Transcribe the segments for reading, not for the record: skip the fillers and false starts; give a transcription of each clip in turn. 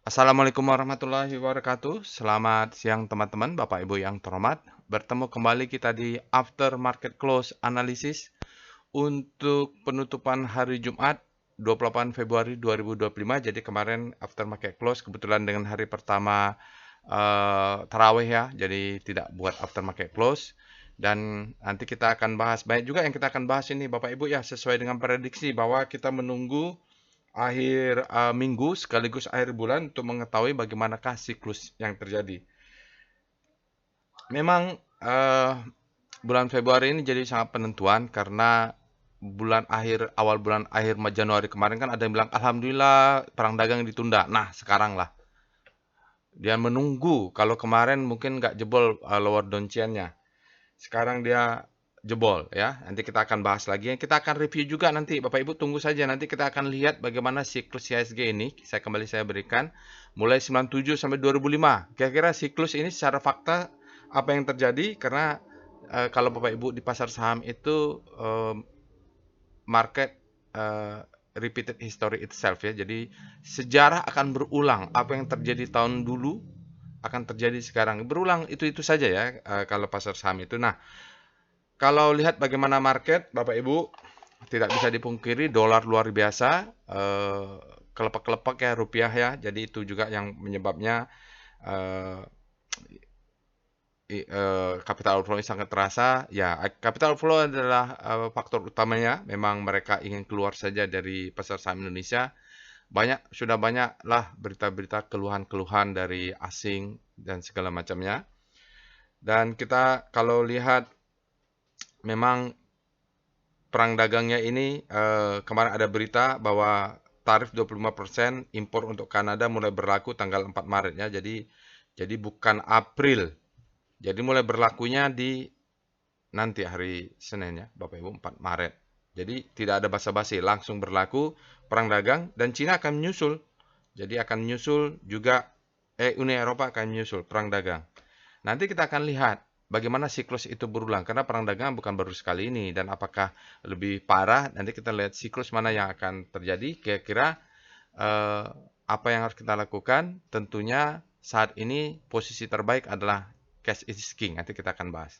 Assalamualaikum warahmatullahi wabarakatuh. Selamat siang teman-teman, Bapak Ibu yang terhormat. Bertemu kembali kita di After Market Close Analysis untuk penutupan hari Jumat 28 Februari 2025. Jadi kemarin After Market Close kebetulan dengan hari pertama tarawih ya. Jadi tidak buat After Market Close. Dan nanti kita akan bahas, banyak juga yang kita akan bahas ini Bapak Ibu ya, sesuai dengan prediksi bahwa kita menunggu akhir minggu sekaligus akhir bulan untuk mengetahui bagaimanakah siklus yang terjadi. Memang bulan Februari ini jadi sangat penentuan karena awal bulan akhir Januari kemarin kan ada yang bilang alhamdulillah perang dagang ditunda. Nah, sekarang lah dia menunggu. Kalau kemarin mungkin nggak jebol lower downtrendnya. Sekarang dia jebol ya. Nanti kita akan bahas lagi. Kita akan review juga nanti. Bapak Ibu tunggu saja. Nanti kita akan lihat bagaimana siklus IHSG ini. Saya berikan. Mulai 97 sampai 2005. Kira-kira siklus ini secara fakta apa yang terjadi. Karena kalau Bapak Ibu di pasar saham itu market repeated history itself ya. Jadi sejarah akan berulang. Apa yang terjadi tahun dulu akan terjadi sekarang. Berulang itu saja ya kalau pasar saham itu. Nah, kalau lihat bagaimana market, Bapak Ibu, tidak bisa dipungkiri dolar luar biasa, kelepek-kelepek ya rupiah ya. Jadi itu juga yang menyebabnya eh, capital outflow ini sangat terasa. Ya, capital outflow adalah faktor utamanya. Memang mereka ingin keluar saja dari pasar saham Indonesia. Sudah banyak lah berita-berita keluhan-keluhan dari asing dan segala macamnya. Dan kita kalau lihat memang perang dagangnya ini kemarin ada berita bahwa tarif 25% impor untuk Kanada mulai berlaku tanggal 4 Maret ya. Jadi bukan April. Jadi mulai berlakunya di nanti hari Senin ya, Bapak Ibu 4 Maret. Jadi tidak ada basa-basi, langsung berlaku perang dagang dan Cina akan menyusul. Jadi akan menyusul juga Uni Eropa akan menyusul perang dagang. Nanti kita akan lihat bagaimana siklus itu berulang. Karena perang dagang bukan baru sekali ini. Dan apakah lebih parah, nanti kita lihat siklus mana yang akan terjadi. Kira-kira apa yang harus kita lakukan. Tentunya saat ini posisi terbaik adalah cash is king. Nanti kita akan bahas.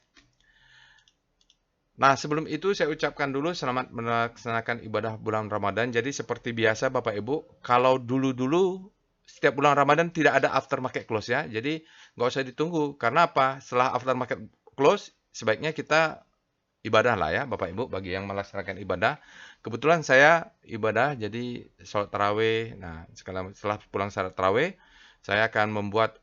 Nah, sebelum itu saya ucapkan dulu selamat melaksanakan ibadah bulan Ramadan. Jadi seperti biasa Bapak Ibu, kalau dulu-dulu setiap bulan Ramadan tidak ada after market close ya. Jadi nggak usah ditunggu. Karena apa? Setelah after market close, sebaiknya kita ibadah lah ya Bapak Ibu bagi yang melaksanakan ibadah. Kebetulan saya ibadah jadi sholat tarawih. Nah, setelah pulang sholat tarawih, saya akan membuat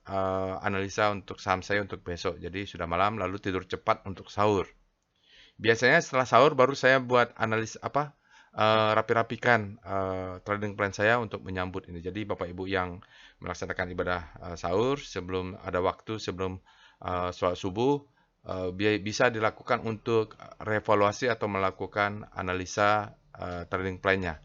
analisa untuk saham saya untuk besok. Jadi sudah malam lalu tidur cepat untuk sahur. Biasanya setelah sahur baru saya buat analis rapi-rapikan trading plan saya untuk menyambut ini. Jadi Bapak Ibu yang melaksanakan ibadah sahur sebelum ada waktu sebelum sholat subuh bisa dilakukan untuk revaluasi atau melakukan analisa trading plan-nya.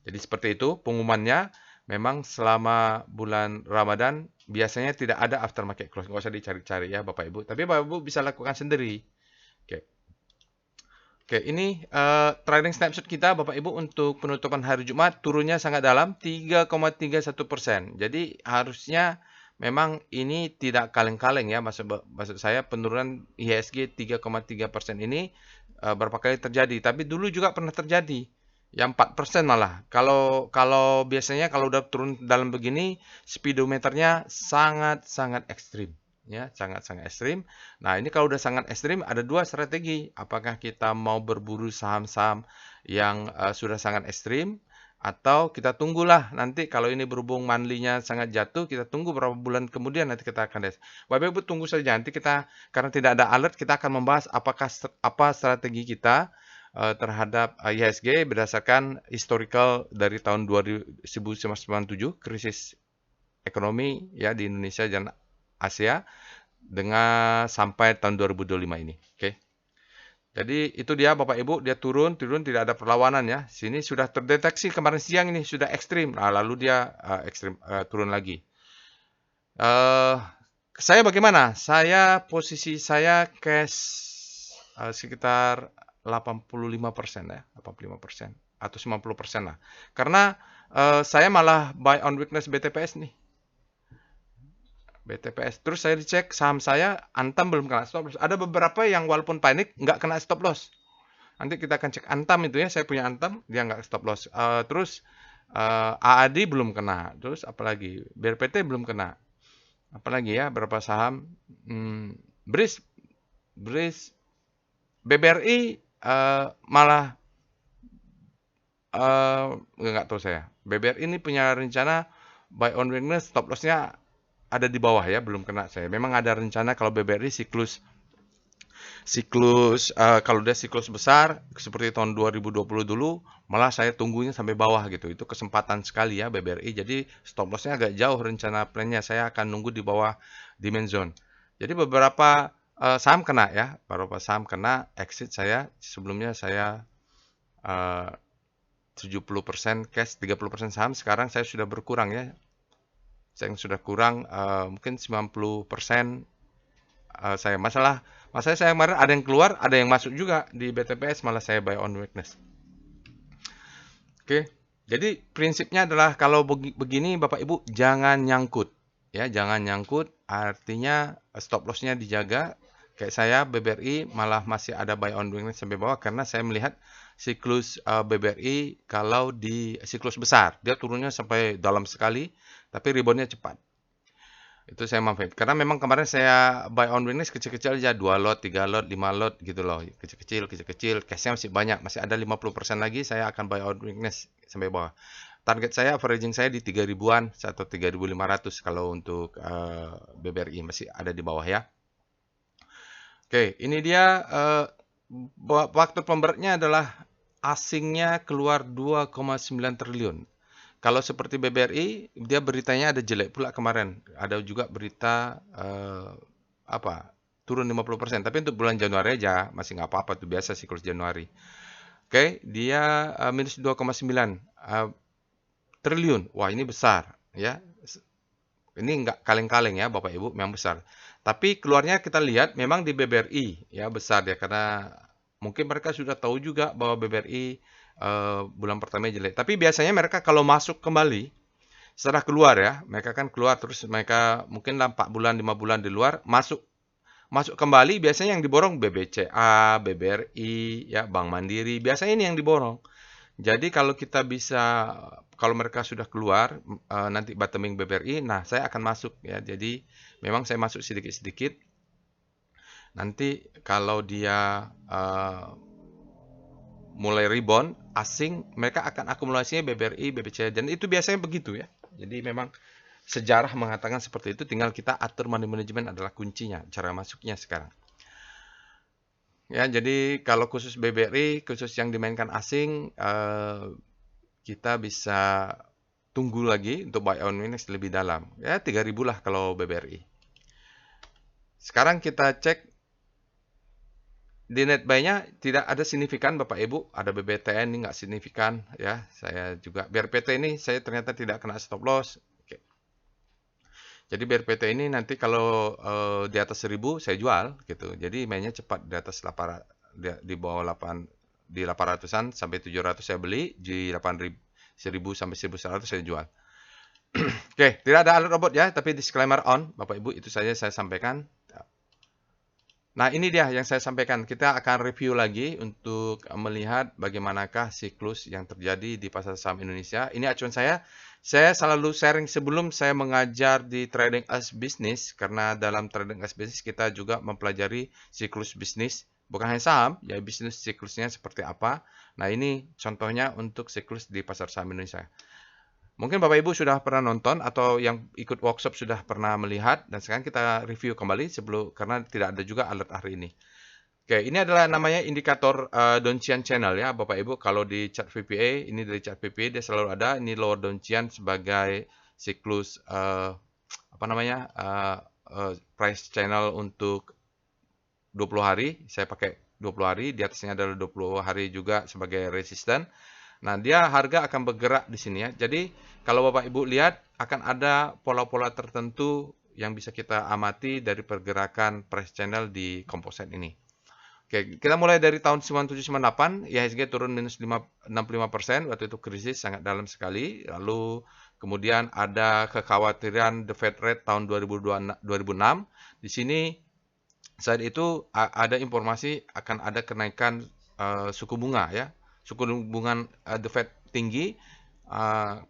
Jadi seperti itu pengumumannya. Memang selama bulan Ramadan biasanya tidak ada after market close. Nggak usah dicari-cari ya Bapak Ibu. Tapi Bapak Ibu bisa lakukan sendiri. Oke. Oke, ini trading snapshot kita Bapak Ibu untuk penutupan hari Jumat turunnya sangat dalam 3,31%. Jadi harusnya memang ini tidak kaleng-kaleng ya maksud saya penurunan IHSG 3,3% ini berapa kali terjadi. Tapi dulu juga pernah terjadi yang 4% malah. Kalau biasanya kalau udah turun dalam begini speedometernya sangat-sangat ekstrim ya sangat-sangat ekstrim. Nah ini kalau udah sangat ekstrim ada dua strategi. Apakah kita mau berburu saham-saham yang sudah sangat ekstrim atau kita tunggulah nanti kalau ini berhubung monthly-nya sangat jatuh kita tunggu beberapa bulan kemudian nanti kita akan lihat. Bapak Ibu tunggu saja nanti kita karena tidak ada alert kita akan membahas apa strategi kita terhadap IHSG berdasarkan historical dari tahun 1997 krisis ekonomi ya di Indonesia dan Asia dengan sampai tahun 2025 ini. Oke. Jadi itu dia Bapak Ibu, dia turun tidak ada perlawanan ya. Sini sudah terdeteksi kemarin siang ini sudah ekstrim. Nah, lalu dia turun lagi. Saya bagaimana? Posisi saya cash sekitar 85% ya, 85% atau 90% lah. Karena saya malah buy on weakness BTPS nih. BTPS. Terus saya dicek saham saya, Antam belum kena stop loss. Ada beberapa yang walaupun panik nggak kena stop loss. Nanti kita akan cek Antam itu ya, saya punya Antam, dia nggak stop loss. Terus AAD belum kena. Terus apalagi? BRPT belum kena. Apalagi ya, berapa saham? BRIS, BBRI malah nggak tahu saya. BBRI ini punya rencana buy on weakness, stop loss-nya ada di bawah ya, belum kena saya. Memang ada rencana kalau BBRI siklus kalau dia siklus besar seperti tahun 2020 dulu, malah saya tunggunya sampai bawah gitu. Itu kesempatan sekali ya BBRI. Jadi stop loss-nya agak jauh rencana plan-nya. Saya akan nunggu di bawah demand zone. Jadi beberapa saham kena ya, beberapa saham kena exit saya. Sebelumnya saya 70% cash, 30% saham. Sekarang saya sudah berkurang ya. Saya sudah kurang mungkin 90% saya masalah saya kemarin ada yang keluar, ada yang masuk juga di BTPS, malah saya buy on weakness. Oke. Jadi prinsipnya adalah kalau begini Bapak Ibu jangan nyangkut. Ya, jangan nyangkut, artinya stop loss-nya dijaga. Kayak saya BBRI malah masih ada buy on weakness sampai bawah karena saya melihat siklus BBRI kalau di siklus besar, dia turunnya sampai dalam sekali, tapi reboundnya cepat. Itu saya manfaat. Karena memang kemarin saya buy on weakness kecil-kecil aja, 2 lot, 3 lot, 5 lot gitu loh. Kecil-kecil, cash-nya masih banyak, masih ada 50% lagi saya akan buy on weakness sampai bawah. Target saya, averaging saya di 3 ribuan atau 3.500 kalau untuk BBRI masih ada di bawah ya. Oke, ini dia faktor pemberatnya adalah asingnya keluar 2,9 triliun. Kalau seperti BBRI, dia beritanya ada jelek pula kemarin. Ada juga berita turun 50%. Tapi untuk bulan Januari aja masih nggak apa-apa, itu biasa siklus Januari. Oke, dia minus 2,9 triliun. Wah, ini besar ya. Ini nggak kaleng-kaleng ya Bapak Ibu, memang besar. Tapi keluarnya kita lihat memang di BBRI ya besar ya, karena mungkin mereka sudah tahu juga bahwa BBRI bulan pertama jelek. Tapi biasanya mereka kalau masuk kembali setelah keluar ya, mereka kan keluar terus mereka mungkin 4 bulan, 5 bulan di luar, masuk kembali biasanya yang diborong BBCA, BBRI, ya Bank Mandiri, biasanya ini yang diborong. Jadi kalau mereka sudah keluar nanti bottoming BBRI, nah saya akan masuk ya. Jadi memang saya masuk sedikit-sedikit. Nanti kalau dia mulai rebound asing, mereka akan akumulasinya BBRI, BBCA, dan itu biasanya begitu ya. Jadi memang sejarah mengatakan seperti itu, tinggal kita atur money management adalah kuncinya, cara masuknya sekarang. Ya, jadi kalau khusus BBRI, khusus yang dimainkan asing, kita bisa tunggu lagi untuk buy on weakness lebih dalam. Ya, 3.000 lah kalau BBRI. Sekarang kita cek di net buy-nya tidak ada signifikan Bapak Ibu, ada BBTN ini nggak signifikan ya. Saya juga BRPT ini saya ternyata tidak kena stop loss. Oke. Jadi BRPT ini nanti kalau di atas 1.000 saya jual gitu. Jadi mainnya cepat di atas 8 di bawah 8 di 800-an sampai 700 saya beli, di 8.000 1.000 sampai 1.100 saya jual. Oke, tidak ada alert robot ya, tapi disclaimer on Bapak Ibu, itu saja saya sampaikan. Nah, ini dia yang saya sampaikan. Kita akan review lagi untuk melihat bagaimanakah siklus yang terjadi di pasar saham Indonesia. Ini acuan saya. Saya selalu sharing sebelum saya mengajar di Trading as Business, karena dalam Trading as Business kita juga mempelajari siklus bisnis. Bukan hanya saham, ya bisnis siklusnya seperti apa. Nah, ini contohnya untuk siklus di pasar saham Indonesia. Mungkin Bapak Ibu sudah pernah nonton atau yang ikut workshop sudah pernah melihat, dan sekarang kita review kembali karena tidak ada juga alert hari ini. Oke, ini adalah namanya indikator Donchian Channel ya Bapak Ibu. Kalau di chart VPA, ini dari chart VPA dia selalu ada. Ini lower Donchian sebagai siklus price channel untuk 20 hari. Saya pakai 20 hari, di atasnya adalah 20 hari juga sebagai resisten. Nah, dia harga akan bergerak di sini ya. Jadi, kalau Bapak Ibu lihat, akan ada pola-pola tertentu yang bisa kita amati dari pergerakan price channel di composite ini. Oke, kita mulai dari tahun 97-98, IHSG turun minus 65%, waktu itu krisis sangat dalam sekali. Lalu Kemudian ada kekhawatiran the Fed rate tahun 2006. Di sini saat itu ada informasi akan ada kenaikan suku bunga ya. Suku bunga the Fed tinggi,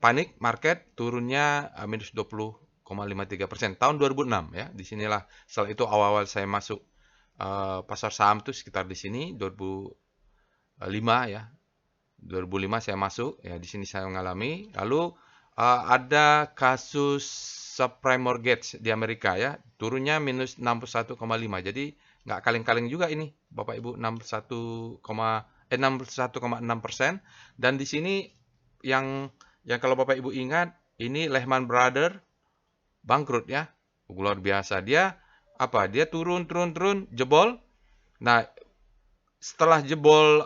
panik market turunnya minus 20,53% tahun 2006 ya. Disinilah setelah itu awal-awal saya masuk pasar saham itu sekitar di sini 2005 ya. 2005 saya masuk ya, di sini saya mengalami. Lalu ada kasus subprime mortgage di Amerika ya, turunnya minus 61,5. Jadi nggak kaleng-kaleng juga ini Bapak Ibu, 61,6%. Dan di sini yang kalau Bapak Ibu ingat, ini Lehman Brothers bangkrut ya. Luar biasa. Dia turun jebol. Nah, setelah jebol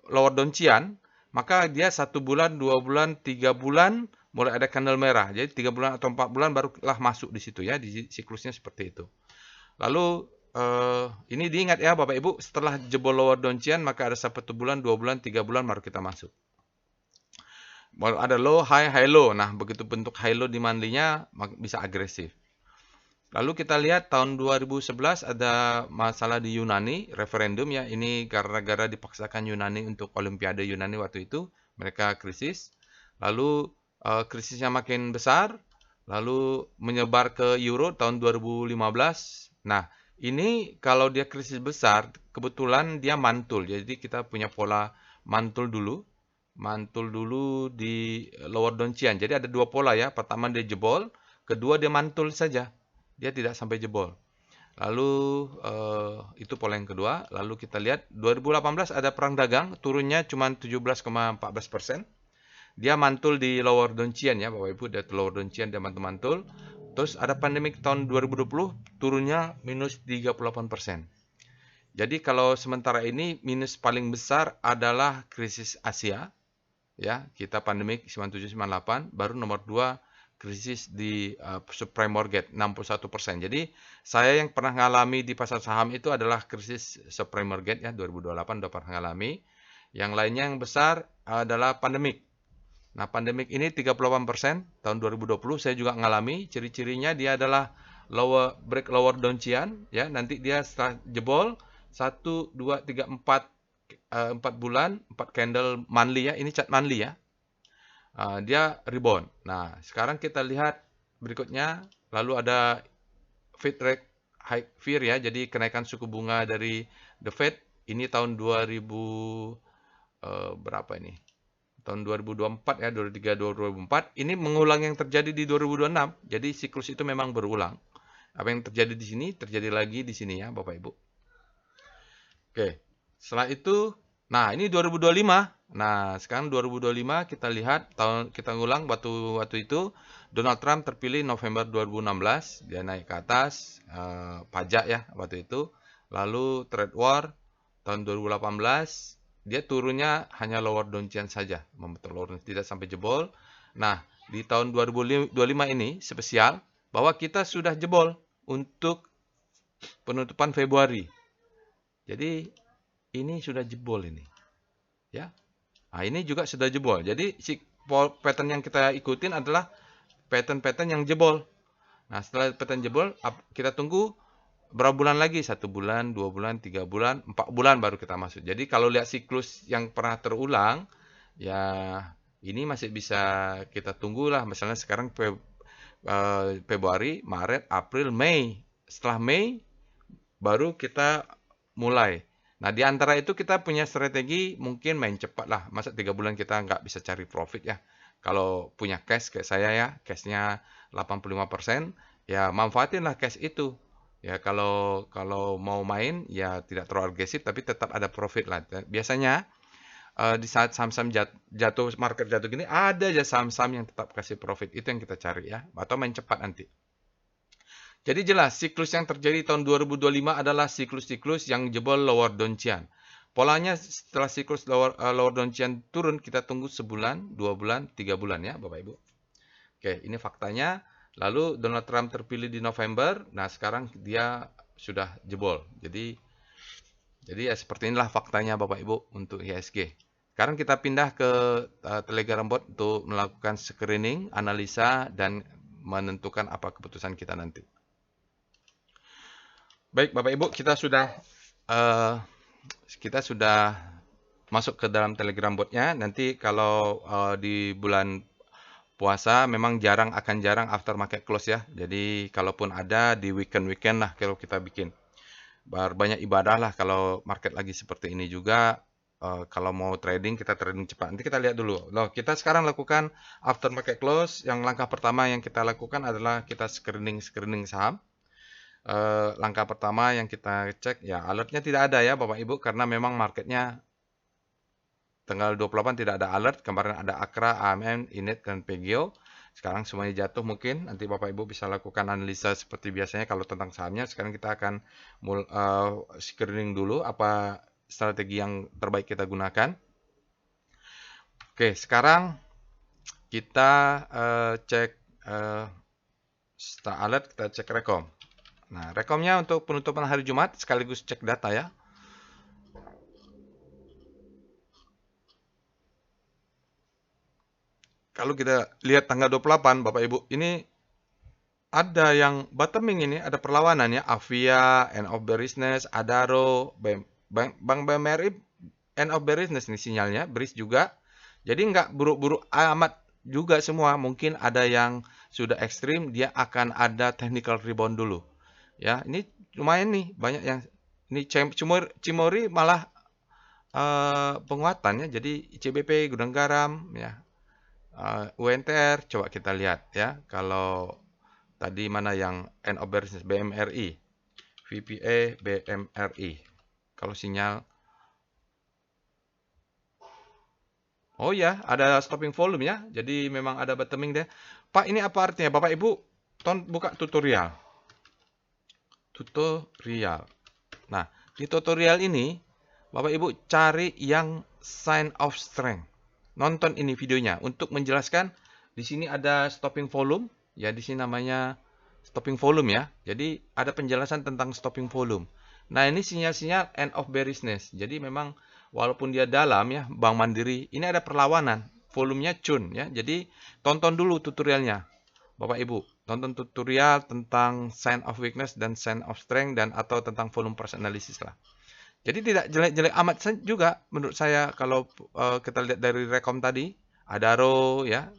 lower Donchian, maka dia 1 bulan, 2 bulan, 3 bulan mulai ada candle merah. Jadi 3 bulan atau 4 bulan barulah masuk di situ ya, di siklusnya seperti itu. Lalu ini diingat ya Bapak Ibu, setelah jebol lower Donchian maka ada 1 bulan, 2 bulan, 3 bulan baru kita masuk. Baru ada low, high low. Nah, begitu bentuk high low di monthly-nya bisa agresif. Lalu kita lihat tahun 2011 ada masalah di Yunani, referendum ya. Ini gara-gara dipaksakan Yunani untuk Olimpiade Yunani waktu itu, mereka krisis. Lalu krisisnya makin besar, lalu menyebar ke Euro tahun 2015. Nah, ini kalau dia krisis besar, kebetulan dia mantul. Jadi kita punya pola mantul dulu di lower Donchian. Jadi ada 2 pola ya. Pertama dia jebol, kedua dia mantul saja. Dia tidak sampai jebol. Lalu itu pola yang kedua. Lalu kita lihat 2018 ada perang dagang, turunnya cuma 17,14%. Dia mantul di lower Donchian ya Bapak Ibu, dia lower Donchian dia mantul. Terus ada pandemik tahun 2020, turunnya minus 38%. Jadi kalau sementara ini minus paling besar adalah krisis Asia. Ya, kita pandemik 97-98, baru nomor 2 krisis di subprime mortgage 61%. Jadi saya yang pernah mengalami di pasar saham itu adalah krisis subprime mortgage ya 2028 udah pernah mengalami. Yang lainnya yang besar adalah pandemik. Nah, pandemik ini 38% tahun 2020 saya juga mengalami. Ciri-cirinya dia adalah break lower Donchian ya, nanti dia setelah jebol 1 2 3 4 bulan, 4 candle monthly ya. Ini chart monthly ya. Dia rebound. Nah, sekarang kita lihat berikutnya. Lalu ada Fed rate high fear ya. Jadi kenaikan suku bunga dari the Fed. Ini tahun 2000 berapa ini? Tahun 2024 ya, 2023, 2024. Ini mengulang yang terjadi di 2026. Jadi siklus itu memang berulang. Apa yang terjadi di sini, terjadi lagi di sini ya, Bapak Ibu. Oke. Setelah itu, nah ini 2025. Nah, sekarang 2025 kita lihat kita ngulang waktu itu Donald Trump terpilih November 2016, dia naik ke atas pajak ya waktu itu. Lalu trade war tahun 2018 dia turunnya hanya lower Donchian saja, membentuk lower tidak sampai jebol. Nah, di tahun 2025 ini spesial bahwa kita sudah jebol untuk penutupan Februari. Jadi ini sudah jebol ini. Ya. Nah, ini juga sudah jebol. Jadi si pattern yang kita ikutin adalah pattern-pattern yang jebol. Nah, setelah pattern jebol, kita tunggu berapa bulan lagi? 1 bulan, 2 bulan, 3 bulan, 4 bulan baru kita masuk. Jadi kalau lihat siklus yang pernah terulang, ya ini masih bisa kita tunggulah. Misalnya sekarang Februari, Maret, April, Mei. Setelah Mei, baru kita mulai. Nah, di antara itu kita punya strategi mungkin main cepat lah. Masa 3 bulan kita nggak bisa cari profit ya. Kalau punya cash kayak saya ya, cashnya 85%, ya manfaatinlah cash itu. Ya kalau mau main ya tidak terlalu agresif tapi tetap ada profit lah. Biasanya di saat saham-saham jatuh, market jatuh gini, ada aja saham-saham yang tetap kasih profit. Itu yang kita cari ya. Atau main cepat nanti. Jadi jelas, siklus yang terjadi tahun 2025 adalah siklus-siklus yang jebol lower Donchian. Polanya setelah siklus lower Donchian turun, kita tunggu sebulan, 2 bulan, 3 bulan ya Bapak Ibu. Oke, ini faktanya. Lalu Donald Trump terpilih di November, nah sekarang dia sudah jebol. Jadi ya seperti inilah faktanya Bapak Ibu untuk IHSG. Sekarang kita pindah ke Telegram bot untuk melakukan screening, analisa, dan menentukan apa keputusan kita nanti. Baik, Bapak Ibu, uh, kita sudah masuk ke dalam Telegram botnya. Nanti kalau di bulan puasa memang akan jarang aftermarket close ya. Jadi kalaupun ada di weekend-weekend lah kalau kita bikin. Banyak ibadah lah kalau market lagi seperti ini juga. Kalau mau trading, kita trading cepat. Nanti kita lihat dulu. Loh, kita sekarang lakukan aftermarket close. Yang langkah pertama yang kita lakukan adalah kita screening saham. Langkah pertama yang kita cek, ya alertnya tidak ada ya Bapak Ibu, karena memang marketnya tanggal 28 tidak ada alert. Kemarin ada Akra, AMN, Inet, dan PGO. Sekarang semuanya jatuh mungkin. Nanti Bapak Ibu bisa lakukan analisa seperti biasanya kalau tentang sahamnya. Sekarang kita akan screening dulu apa strategi yang terbaik kita gunakan. Oke, sekarang kita cek setelah alert, kita cek rekom. Nah, rekomnya untuk penutupan hari Jumat sekaligus cek data ya. Kalau kita lihat tanggal 28, Bapak Ibu, ini ada yang bottoming ini, ada perlawanan ya. Avia, end of bearishness, Adaro, Bank BMRI, end of bearishness nih sinyalnya, bearish juga. Jadi nggak buruk-buruk amat juga semua. Mungkin ada yang sudah ekstrim, dia akan ada technical rebound dulu. Ya, ini lumayan nih, banyak yang ini Cimori malah penguatan ya. Jadi ICBP, Gudang Garam ya. UNTR coba kita lihat ya. Kalau tadi mana yang end of bearishness BMRI, VPA BMRI. Kalau sinyal, oh ya, ada stopping volume ya. Jadi memang ada bottoming deh. Pak, ini apa artinya? Bapak Ibu, buka tutorial. Tutorial. Nah, di tutorial ini, Bapak Ibu cari yang sign of strength. Nonton ini videonya untuk menjelaskan. Di sini ada stopping volume. Ya, di sini namanya stopping volume ya. Jadi ada penjelasan tentang stopping volume. Nah, ini sinyal-sinyal end of bearishness. Jadi memang walaupun dia dalam ya, Bank Mandiri, ini ada perlawanan. Volumenya cun ya. Jadi tonton dulu tutorialnya. Bapak Ibu, tonton tutorial tentang sign of weakness dan sign of strength dan atau tentang volume price analysis lah. Jadi tidak jelek-jelek amat juga menurut saya kalau kita lihat dari rekom tadi, Adaro ya,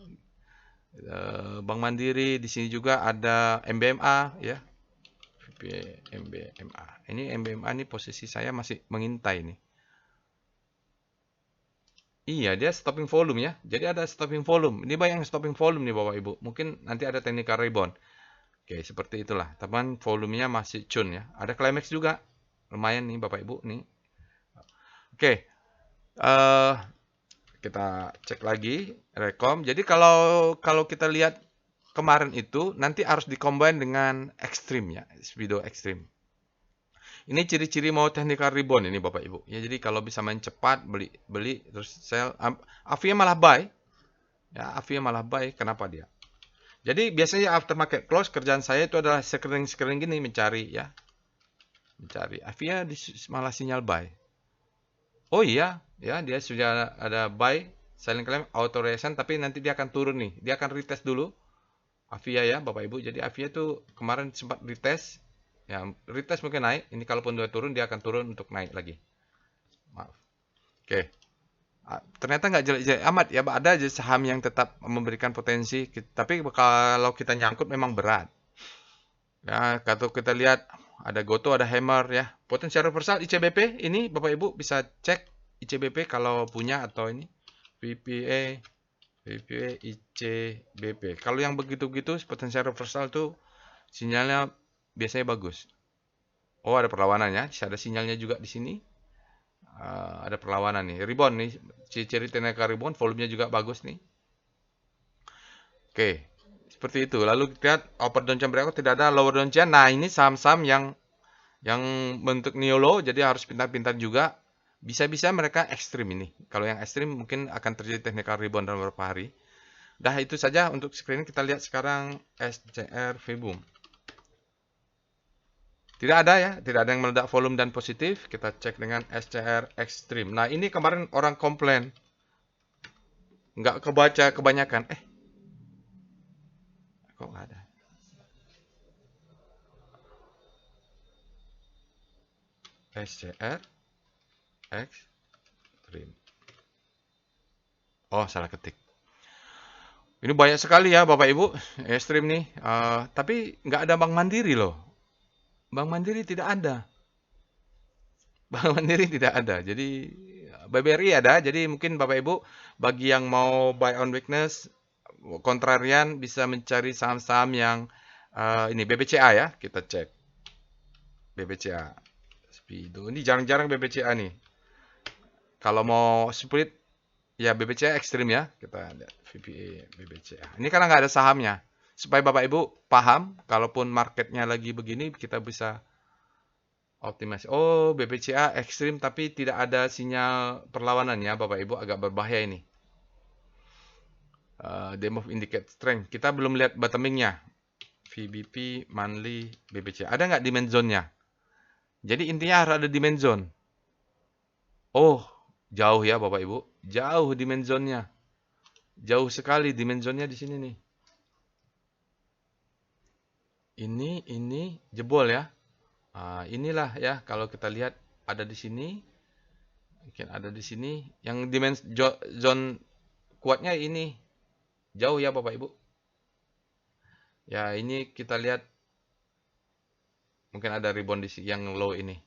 Bank Mandiri, di sini juga ada MBMA ya. MBMA. Ini MBMA ini posisi saya masih mengintai nih. Iya, dia stopping volume ya. Jadi ada stopping volume. Ini banyak stopping volume nih Bapak Ibu. Mungkin nanti ada technical rebound. Oke, seperti itulah. Teman volumenya masih cun ya. Ada climax juga. Lumayan nih Bapak Ibu nih. Oke. Kita cek lagi rekom. Jadi kalau kita lihat kemarin itu nanti harus dikombin dengan ekstrim ya, video ekstrim. Ini ciri-ciri mau technical rebound ini Bapak Ibu. Ya, jadi kalau bisa main cepat, beli terus sell. Avia malah buy. Ya, Avia malah buy. Kenapa dia? Jadi biasanya after market close kerjaan saya itu adalah screening gini mencari ya. Mencari. Avia malah sinyal buy. Oh iya, ya dia sudah ada buy, selling claim, auto reaction, tapi nanti dia akan turun nih. Dia akan retest dulu. Avia ya, Bapak Ibu. Jadi Avia tuh kemarin sempat retest. Ya, retest mungkin naik. Ini kalaupun dia turun, dia akan turun untuk naik lagi. Maaf. Oke. Ternyata nggak jelek-jelek amat ya. Ada aja saham yang tetap memberikan potensi. Tapi kalau kita nyangkut memang berat. Ya, kalau kita lihat ada Goto, ada Hammer ya. Potensi reversal ICBP ini Bapak Ibu bisa cek ICBP kalau punya atau ini VPA ICBP. Kalau yang begitu-begitu potensi reversal tuh sinyalnya biasanya bagus. Oh, ada perlawanan ya. Ada sinyalnya juga di sini. Ada perlawanan nih. Rebound nih. Ciri-ciri tenaga rebound, volumenya juga bagus nih. Oke. Seperti itu. Lalu kita lihat upper downtrend breakout tidak ada, lower downtrend. Nah, ini saham-saham yang bentuk neolo, jadi harus pintar-pintar juga. Bisa-bisa mereka ekstrim ini. Kalau yang ekstrim mungkin akan terjadi technical rebound dalam beberapa hari. Dah itu saja untuk screening. Kita lihat sekarang SCR VBOOM. Tidak ada ya, tidak ada yang meledak volume dan positif. Kita cek dengan SCR Extreme. Nah, ini kemarin orang komplain. nggak kebaca kebanyakan. Kok nggak ada? SCR Extreme. Oh, salah ketik. Ini banyak sekali ya Bapak Ibu, Extreme nih. Tapi nggak ada Bank Mandiri loh. Bank Mandiri tidak ada. Bank Mandiri tidak ada. Jadi BBRI ada. Jadi mungkin Bapak Ibu bagi yang mau buy on weakness, kontrarian bisa mencari saham-saham yang ini BBCA ya. Kita cek BBCA. Speedo. Ini jarang-jarang BBCA nih. Kalau mau split ya BBCA ekstrim ya. Kita lihat VPA BBCA. Ini karena nggak ada sahamnya. Supaya Bapak Ibu paham, kalaupun marketnya lagi begini, kita bisa optimasi. Oh, BBCA ekstrim tapi tidak ada sinyal perlawanan ya Bapak Ibu. Agak berbahaya ini. Demo indicate strength. Kita belum lihat bottomingnya. VBP, monthly, BBCA. Ada nggak demand zone-nya? Jadi intinya harus ada demand zone. Oh, jauh ya Bapak Ibu. Jauh demand zone-nya. Jauh sekali demand zone-nya di sini nih. Ini jebol ya. Inilah ya kalau kita lihat ada di sini. Mungkin ada di sini. Yang demand zone kuatnya ini. Jauh ya Bapak Ibu. Ya ini kita lihat. Mungkin ada rebound di yang low ini.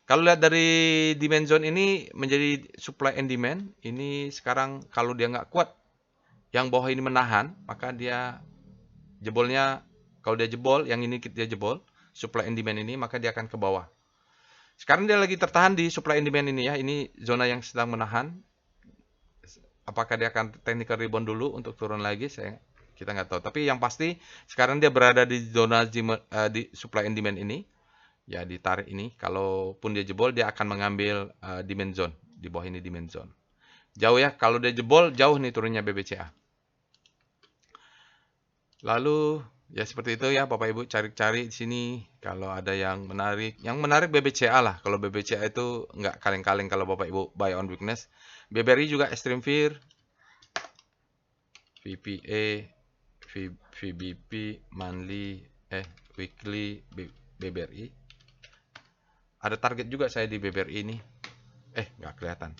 Kalau lihat dari demand zone ini menjadi supply and demand. Ini sekarang kalau dia nggak kuat. Yang bawah ini menahan. Maka dia jebolnya. Kalau dia jebol, yang ini dia jebol. Supply and demand ini, maka dia akan ke bawah. Sekarang dia lagi tertahan di supply and demand ini ya. Ini zona yang sedang menahan. Apakah dia akan technical rebound dulu untuk turun lagi? Kita nggak tahu. Tapi yang pasti sekarang dia berada di zona di supply and demand ini. Ya ditarik ini. Kalaupun dia jebol, dia akan mengambil demand zone. Di bawah ini demand zone. Jauh ya. Kalau dia jebol, jauh nih turunnya BBCA. Lalu ya seperti itu ya Bapak Ibu, cari-cari di sini kalau ada yang menarik. Yang menarik BBCA lah. Kalau BBCA itu nggak kaleng-kaleng kalau Bapak Ibu buy on weakness. BBRI juga extreme fear. VPA, VBP, monthly, weekly, BBRI. Ada target juga saya di BBRI ini. Nggak kelihatan.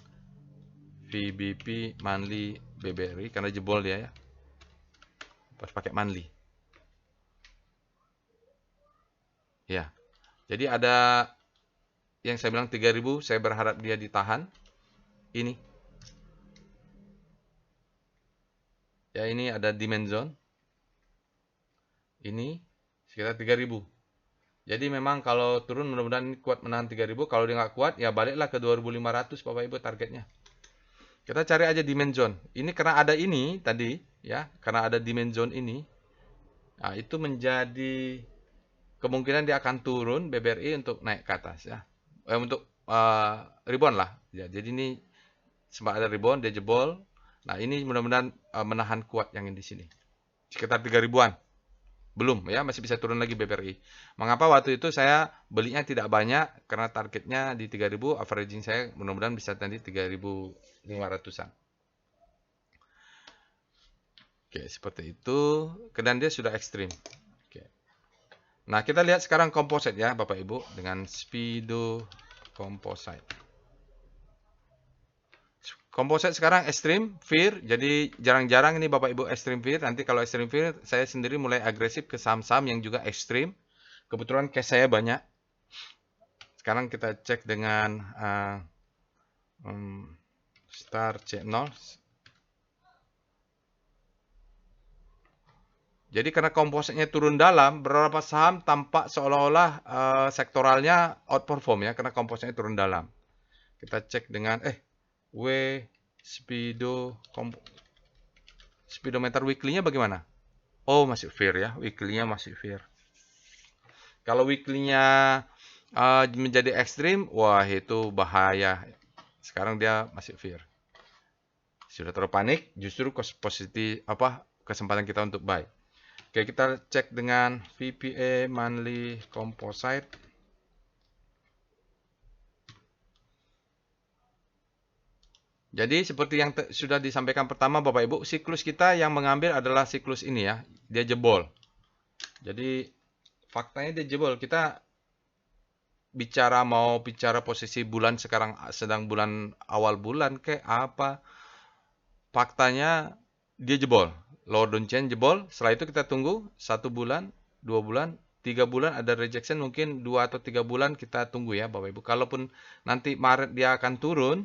VBP, monthly, BBRI karena jebol dia ya. Pas pakai monthly. Ya. Jadi ada yang saya bilang 3000, saya berharap dia ditahan. Ini. Ya ini ada demand zone. Ini sekitar 3000. Jadi memang kalau turun mudah-mudahan ini kuat menahan 3000. Kalau dia nggak kuat ya baliklah ke 2500 Bapak Ibu targetnya. Kita cari aja demand zone. Ini karena ada ini tadi ya, karena ada demand zone ini. Nah, itu menjadi kemungkinan dia akan turun BBRI untuk naik ke atas ya. Untuk rebound lah. Ya, jadi ini sempat ada rebound, dia jebol. Nah, ini mudah-mudahan menahan kuat yang di sini. Sekitar 3000-an. Belum ya, masih bisa turun lagi BBRI. Mengapa waktu itu saya belinya tidak banyak? Karena targetnya di 3000, averaging saya mudah-mudahan bisa nanti 3500-an. Oke, seperti itu. Dan dia sudah ekstrim. Oke. Nah, kita lihat sekarang composite ya, Bapak Ibu, dengan Speedo Composite. Composite sekarang extreme fear, jadi jarang-jarang ini Bapak Ibu extreme fear. Nanti kalau extreme fear, saya sendiri mulai agresif ke saham-saham yang juga ekstrim. Kebetulan cash saya banyak. Sekarang kita cek dengan Star C0. Jadi karena kompositnya turun dalam, beberapa saham tampak seolah-olah sektoralnya outperform ya, karena kompositnya turun dalam. Kita cek dengan speedometer weekly-nya bagaimana? Oh, masih fair ya, weekly-nya masih fair. Kalau weekly-nya menjadi ekstrim, wah itu bahaya. Sekarang dia masih fair. Sudah terlalu panik, justru positif kesempatan kita untuk buy. Oke, kita cek dengan VPA monthly composite. Jadi seperti yang sudah disampaikan pertama Bapak Ibu, siklus kita yang mengambil adalah siklus ini ya. Dia jebol. Jadi faktanya dia jebol. Kita mau bicara posisi bulan sekarang sedang bulan awal bulan kayak apa. Faktanya dia jebol. Lower down chain jebol. Setelah itu kita tunggu 1 bulan, 2 bulan, 3 bulan ada rejection, mungkin 2 atau 3 bulan kita tunggu ya Bapak Ibu. Kalaupun nanti Maret dia akan turun,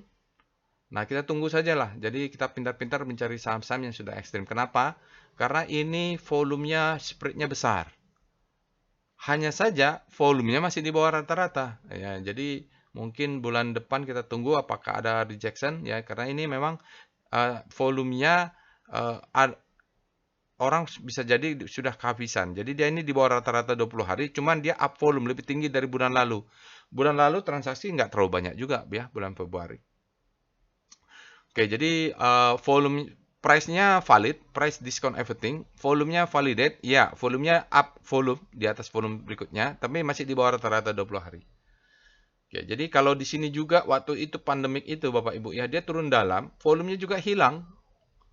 nah kita tunggu sajalah. Jadi kita pintar-pintar mencari saham-saham yang sudah ekstrim. Kenapa? Karena ini volumenya, spreadnya besar. Hanya saja volumenya masih di bawah rata-rata. Ya, jadi mungkin bulan depan kita tunggu apakah ada rejection ya, karena ini memang volumenya orang bisa jadi sudah kehabisan. Jadi dia ini di bawah rata-rata 20 hari, cuman dia up volume lebih tinggi dari bulan lalu. Bulan lalu transaksi nggak terlalu banyak juga ya, bulan Februari. Oke, jadi volume price-nya valid, price discount everything, volumenya validate, ya, volumenya up volume di atas volume berikutnya, tapi masih di bawah rata-rata 20 hari. Oke, jadi kalau di sini juga waktu itu pandemik itu Bapak Ibu ya, dia turun dalam, volumenya juga hilang.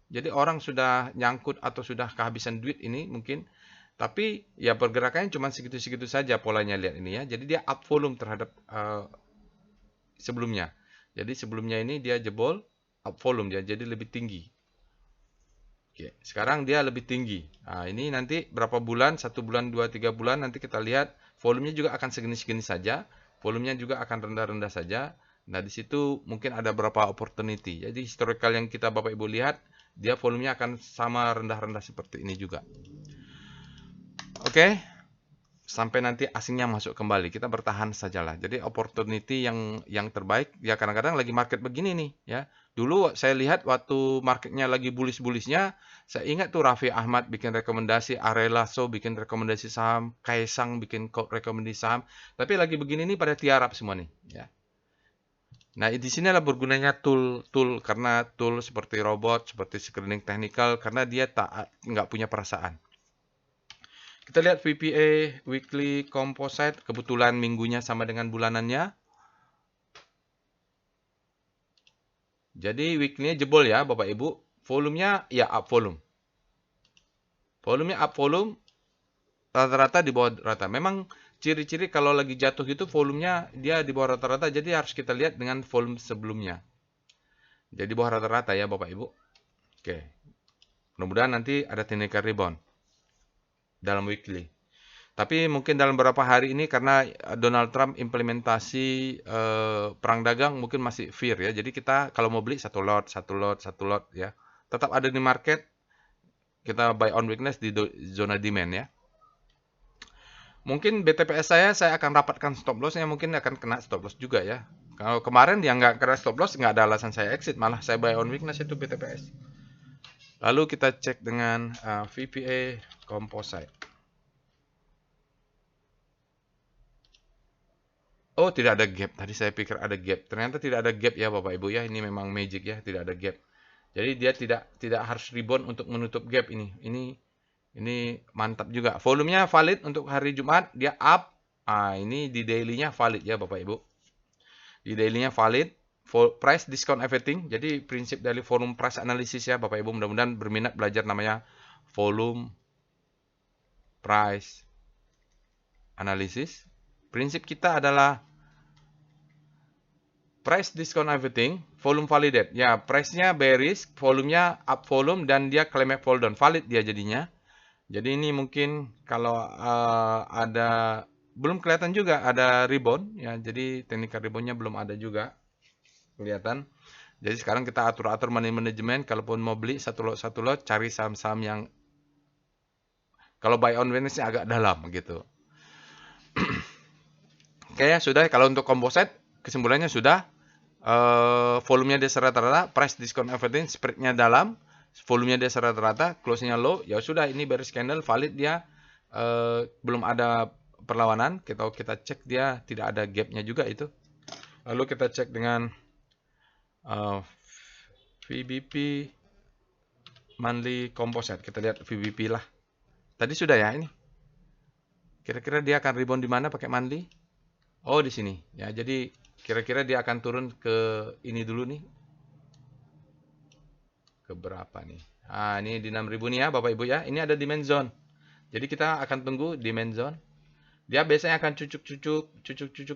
Jadi orang sudah nyangkut atau sudah kehabisan duit ini mungkin, tapi ya pergerakannya cuma segitu-segitu saja polanya lihat ini ya. Jadi dia up volume terhadap sebelumnya. Jadi sebelumnya ini dia jebol, up volume dia jadi lebih tinggi. Oke, sekarang dia lebih tinggi. Nah, ini nanti berapa bulan, 1 bulan, 2, 3 bulan, nanti kita lihat volumenya juga akan segini-segini saja. Volumenya juga akan rendah-rendah saja. Nah, di situ mungkin ada beberapa opportunity. Jadi historical yang kita Bapak Ibu lihat, dia volumenya akan sama rendah-rendah seperti ini juga. Oke, sampai nanti asingnya masuk kembali, kita bertahan sajalah. Jadi opportunity yang terbaik ya, kadang-kadang lagi market begini nih ya. Dulu saya lihat waktu marketnya lagi bullish-bullishnya, saya ingat tuh Raffi Ahmad bikin rekomendasi, Arela So bikin rekomendasi saham, Kaisang bikin rekomendasi saham, tapi lagi begini nih pada tiarap semua nih ya. Nah, di sinilah bergunanya tool karena tool seperti robot, seperti screening technical, karena dia nggak punya perasaan. Kita lihat VPA weekly composite, kebetulan minggunya sama dengan bulanannya. Jadi weekly-nya jebol ya Bapak Ibu. Volumenya ya up volume. Volumenya up volume, rata-rata di bawah rata. Memang ciri-ciri kalau lagi jatuh gitu volumenya dia di bawah rata-rata, jadi harus kita lihat dengan volume sebelumnya. Jadi bawah rata-rata ya Bapak Ibu. Oke. Mudah-mudahan nanti ada technical rebound dalam weekly. Tapi mungkin dalam beberapa hari ini karena Donald Trump implementasi perang dagang mungkin masih fear ya. Jadi kita kalau mau beli satu lot ya. Tetap ada di market. Kita buy on weakness di zona demand ya. Mungkin BTPS saya akan rapatkan stop lossnya, mungkin akan kena stop loss juga ya. Kalau kemarin yang nggak kena stop loss, nggak ada alasan saya exit, malah saya buy on weakness itu BTPS. Lalu kita cek dengan VPA Composite. Oh, tidak ada gap. Tadi saya pikir ada gap. Ternyata tidak ada gap ya Bapak Ibu ya. Ini memang magic ya, tidak ada gap. Jadi dia tidak harus rebound untuk menutup gap ini. Ini mantap juga. Volumenya valid untuk hari Jumat, dia up. Ini di daily-nya valid ya Bapak Ibu. Di daily-nya valid. Price discount everything. Jadi prinsip dari volume price analysis ya Bapak Ibu. Mudah-mudahan berminat belajar namanya volume price analysis. Prinsip kita adalah price discount everything, volume validate. Ya, price-nya bearish, volumenya up volume, dan dia claim fall down. Valid dia jadinya. Jadi ini mungkin kalau ada, belum kelihatan juga ada rebound. Ya, jadi technical rebound-nya belum ada juga. Kelihatan. Jadi sekarang kita atur-atur money management. Kalaupun mau beli satu lot, cari saham-saham yang kalau buy on weakness-nya agak dalam gitu. Oke ya, sudah. Kalau untuk composite, kesimpulannya sudah. Volumenya dia rata-rata, price discount everything, spread-nya dalam, volumenya dia rata-rata, close-nya low, ya sudah ini bearish candle, valid dia, belum ada perlawanan, kita cek dia tidak ada gap-nya juga itu. Lalu kita cek dengan VBP monthly composite, kita lihat VBP lah. Tadi sudah ya ini. Kira-kira dia akan rebound di mana pakai monthly? Oh, di sini. Ya, jadi kira-kira dia akan turun ke ini dulu nih. ke berapa nih? Ini di 6.000 nih ya Bapak Ibu ya. Ini ada demand zone. Jadi kita akan tunggu demand zone. Dia biasanya akan cucuk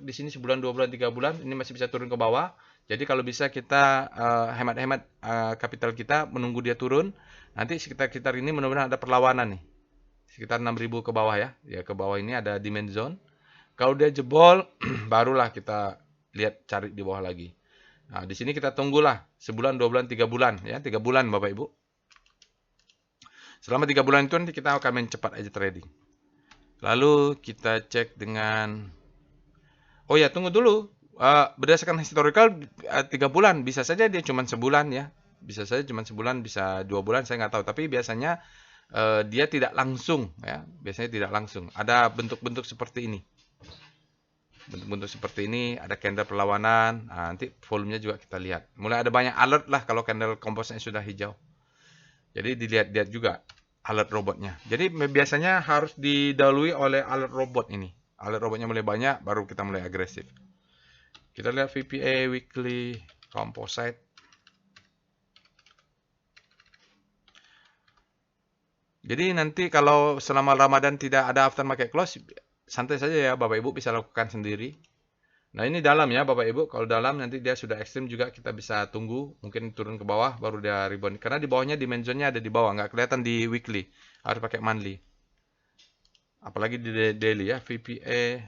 di sini sebulan, 2 bulan, 3 bulan. Ini masih bisa turun ke bawah. Jadi kalau bisa kita hemat-hemat kapital kita menunggu dia turun. Nanti sekitar ini mudah-mudahan ada perlawanan nih. Sekitar 6.000 ke bawah ya. Ya ke bawah ini ada demand zone. Kalau dia jebol, barulah kita lihat cari di bawah lagi. Nah, di sini kita tunggulah sebulan, 2 bulan, 3 bulan ya, 3 bulan Bapak Ibu. Selama 3 bulan itu nanti kita akan main cepat aja trading. Lalu kita cek dengan oh ya, tunggu dulu. Berdasarkan historical 3 bulan, bisa saja dia cuma sebulan ya. Bisa saja cuma sebulan, bisa 2 bulan, saya nggak tahu. Tapi biasanya dia tidak langsung ya. Biasanya tidak langsung. Ada bentuk-bentuk seperti ini. Bentuk-bentuk seperti ini, ada candle perlawanan. Nanti volumenya juga kita lihat. Mulai ada banyak alert lah kalau candle komposnya sudah hijau. Jadi dilihat-lihat juga alert robotnya. Jadi biasanya harus didahului oleh alert robot ini. Alert robotnya mulai banyak, baru kita mulai agresif. Kita lihat VPA weekly composite. Jadi nanti kalau selama Ramadan tidak ada aftermarket close, santai saja ya Bapak Ibu, bisa lakukan sendiri. Nah ini dalam ya Bapak Ibu, kalau dalam nanti dia sudah ekstrim juga kita bisa tunggu, mungkin turun ke bawah baru dia rebound. Karena di bawahnya dimensionnya ada di bawah, nggak kelihatan di weekly, harus pakai monthly. Apalagi di daily ya, VPA,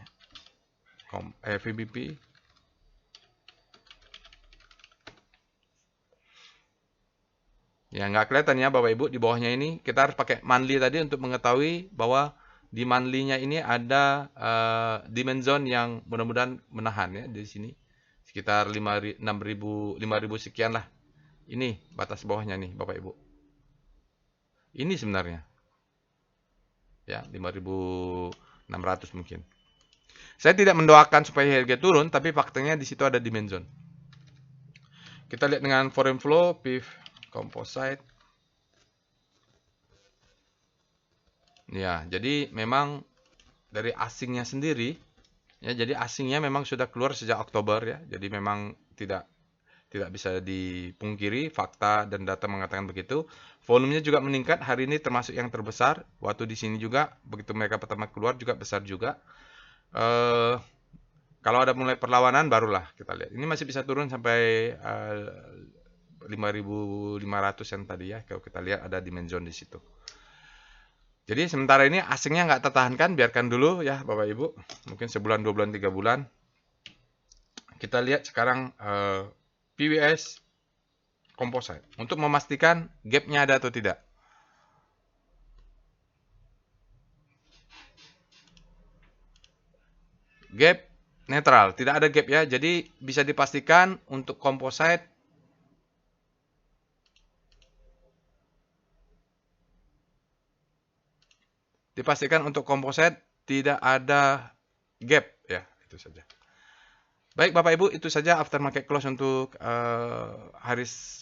VBP. Ya nggak kelihatan ya Bapak Ibu di bawahnya ini, kita harus pakai monthly tadi untuk mengetahui bahwa di monthly-nya ini ada demand zone yang mudah-mudahan menahan ya di sini. Sekitar 6.000 5.000 sekian lah. Ini batas bawahnya nih Bapak Ibu. Ini sebenarnya. Ya, 5.600 mungkin. Saya tidak mendoakan supaya harga turun, tapi faktanya di situ ada demand zone. Kita lihat dengan foreign flow, PIF composite. Ya, jadi memang dari asingnya sendiri, ya, jadi asingnya memang sudah keluar sejak Oktober ya. Jadi memang tidak bisa dipungkiri, fakta dan data mengatakan begitu. Volumenya juga meningkat hari ini termasuk yang terbesar. Waktu di sini juga begitu mereka pertama keluar juga besar juga. Kalau ada mulai perlawanan barulah kita lihat. Ini masih bisa turun sampai 5.500 yang tadi ya. Kalau kita lihat ada demand zone di situ. Jadi sementara ini asingnya nggak tertahankan, biarkan dulu ya Bapak Ibu. Mungkin sebulan, 2 bulan, 3 bulan. Kita lihat sekarang PWS composite untuk memastikan gapnya ada atau tidak. Gap netral, tidak ada gap ya. Jadi bisa dipastikan untuk composite tidak ada gap ya, itu saja. Baik Bapak Ibu, itu saja aftermarket close untuk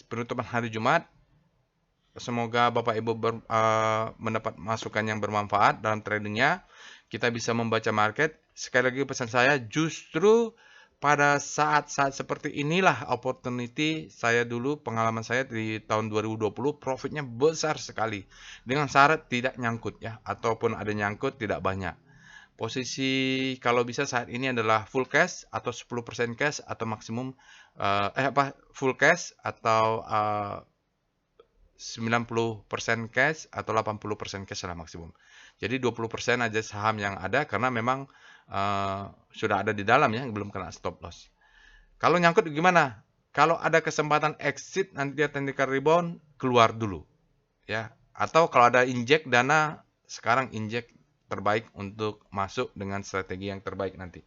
penutupan hari Jumat. Semoga Bapak Ibu mendapat masukan yang bermanfaat dalam tradingnya. Kita bisa membaca market. Sekali lagi pesan saya, justru pada saat-saat seperti inilah opportunity. Saya dulu, pengalaman saya di tahun 2020, profitnya besar sekali. Dengan syarat tidak nyangkut ya, ataupun ada nyangkut tidak banyak. Posisi kalau bisa saat ini adalah full cash atau 10% cash atau maksimum full cash atau 90% cash atau 80% cash lah maksimum. Jadi 20% aja saham yang ada karena memang sudah ada di dalam ya, belum kena stop loss. Kalau nyangkut gimana? Kalau ada kesempatan exit nanti dia technical rebound, keluar dulu ya. Atau kalau ada injek dana, sekarang injek terbaik untuk masuk dengan strategi yang terbaik nanti.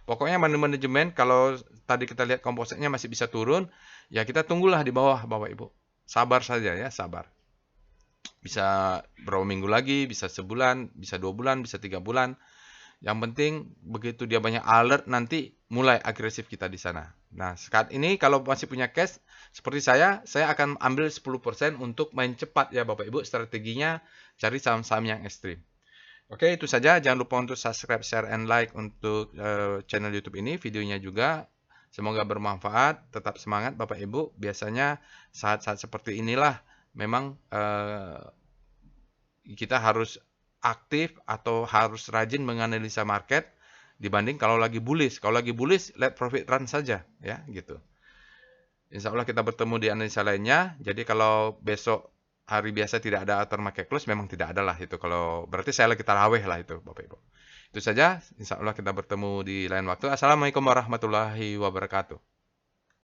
Pokoknya manajemen kalau tadi kita lihat kompositnya masih bisa turun, ya kita tunggulah di bawah Bapak Ibu. Sabar saja ya, sabar. Bisa berapa minggu lagi, bisa sebulan, bisa 2 bulan, bisa 3 bulan. Yang penting begitu dia banyak alert nanti mulai agresif kita di sana. Nah, saat ini kalau masih punya cash seperti saya akan ambil 10% untuk main cepat ya Bapak Ibu. Strateginya cari saham-saham yang ekstrim. Oke, itu saja. Jangan lupa untuk subscribe, share, and like untuk channel YouTube ini, videonya juga. Semoga bermanfaat. Tetap semangat Bapak Ibu. Biasanya saat-saat seperti inilah memang kita harus aktif atau harus rajin menganalisa market dibanding kalau lagi bullish. Kalau lagi bullish, let profit run saja, ya gitu. Insya Allah kita bertemu di analisa lainnya. Jadi kalau besok hari biasa tidak ada aftermarket close, memang tidak ada lah itu. Kalau berarti saya lagi taraweh lah itu, Bapak Ibu. Itu saja. Insya Allah kita bertemu di lain waktu. Assalamualaikum warahmatullahi wabarakatuh.